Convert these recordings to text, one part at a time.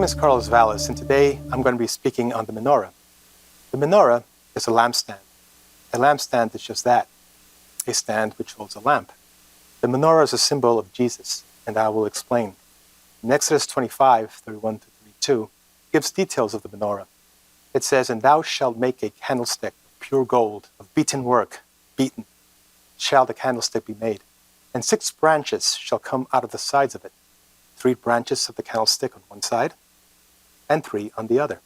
is Carlos Vales, and today I'm going to be speaking on the menorah. The menorah is a lampstand. A lampstand is just that, a stand which holds a lamp. The menorah is a symbol of Jesus, and I will explain. In Exodus 25:31-32 gives details of the menorah. It says, "And thou shalt make a candlestick of pure gold, of beaten work, beaten, shall the candlestick be made. And 6 branches shall come out of the sides of it, 3 branches of the candlestick on one side, and 3 on the other,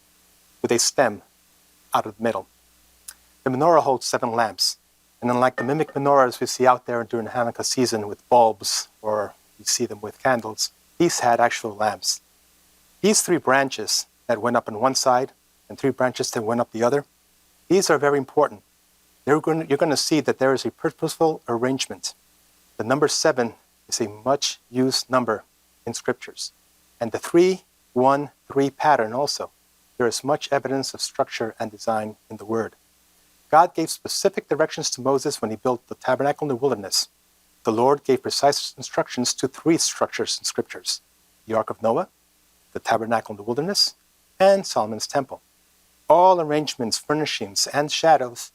with a stem out of the middle." The menorah holds 7 lamps, and unlike the mimic menorahs we see out there during the Hanukkah season with bulbs, or we see them with candles, these had actual lamps. These 3 branches that went up on one side, and 3 branches that went up the other, these are very important. You're going to see that there is a purposeful arrangement. The number 7 is a much used number in scriptures. And the 3-1-3 pattern also. There is much evidence of structure and design in the word. God gave specific directions to Moses when he built the tabernacle in the wilderness. The Lord gave precise instructions to 3 structures in scriptures: the Ark of Noah, the tabernacle in the wilderness, and Solomon's temple. All arrangements, furnishings, and shadows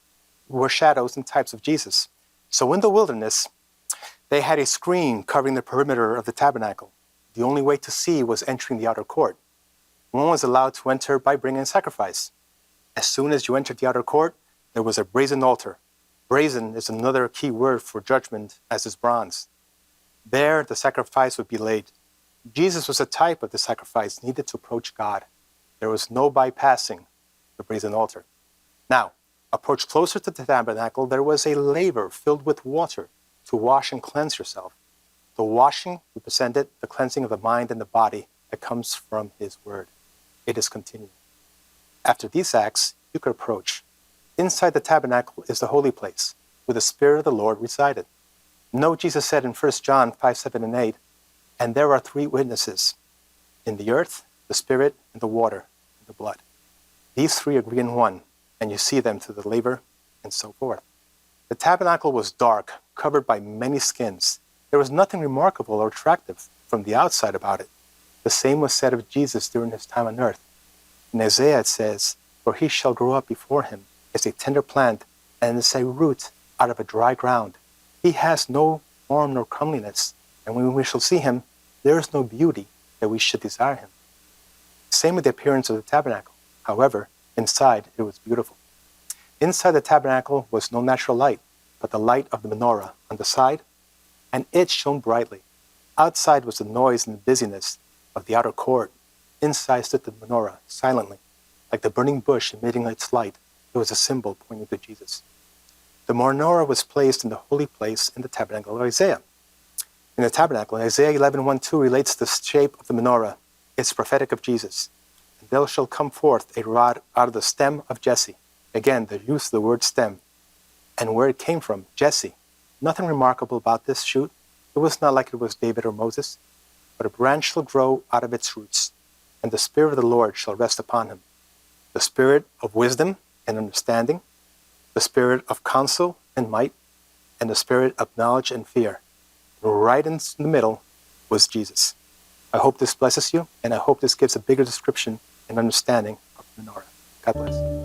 were shadows and types of Jesus. So in the wilderness, they had a screen covering the perimeter of the tabernacle. The only way to see was entering the outer court. One was allowed to enter by bringing a sacrifice. As soon as you entered the outer court, there was a brazen altar. Brazen is another key word for judgment, as is bronze. There, the sacrifice would be laid. Jesus was a type of the sacrifice needed to approach God. There was no bypassing the brazen altar. Now, approach closer to the tabernacle, there was a laver filled with water to wash and cleanse yourself. The washing represented the cleansing of the mind and the body that comes from his word. It is continuing. After these acts, you could approach. Inside the tabernacle is the holy place, where the Spirit of the Lord resided. Note Jesus said in 1 John 5:7-8, "And there are 3 witnesses, in the earth, the Spirit, and the water, and the blood. These 3 agree in one, and you see them through the laver," and so forth. The tabernacle was dark, covered by many skins. There was nothing remarkable or attractive from the outside about it. The same was said of Jesus during his time on earth. In Isaiah it says, "For he shall grow up before him as a tender plant, and as a root out of a dry ground. He has no form nor comeliness, and when we shall see him, there is no beauty that we should desire him." Same with the appearance of the tabernacle. However, inside it was beautiful. Inside the tabernacle was no natural light, but the light of the menorah on the side, and it shone brightly. Outside was the noise and the busyness of the outer court. Inside stood the menorah, silently, like the burning bush emitting its light. It was a symbol pointing to Jesus. The menorah was placed in the holy place in the tabernacle of Isaiah. In the tabernacle, Isaiah 11:1-2 relates the shape of the menorah. It's prophetic of Jesus. "And there shall come forth a rod out of the stem of Jesse." Again, the use of the word stem. And where it came from, Jesse. Nothing remarkable about this shoot. It was not like it was David or Moses. But a branch shall grow out of its roots, and the Spirit of the Lord shall rest upon him. The Spirit of wisdom and understanding, the Spirit of counsel and might, and the Spirit of knowledge and fear. And right in the middle was Jesus. I hope this blesses you, and I hope this gives a bigger description and understanding of the menorah. God bless.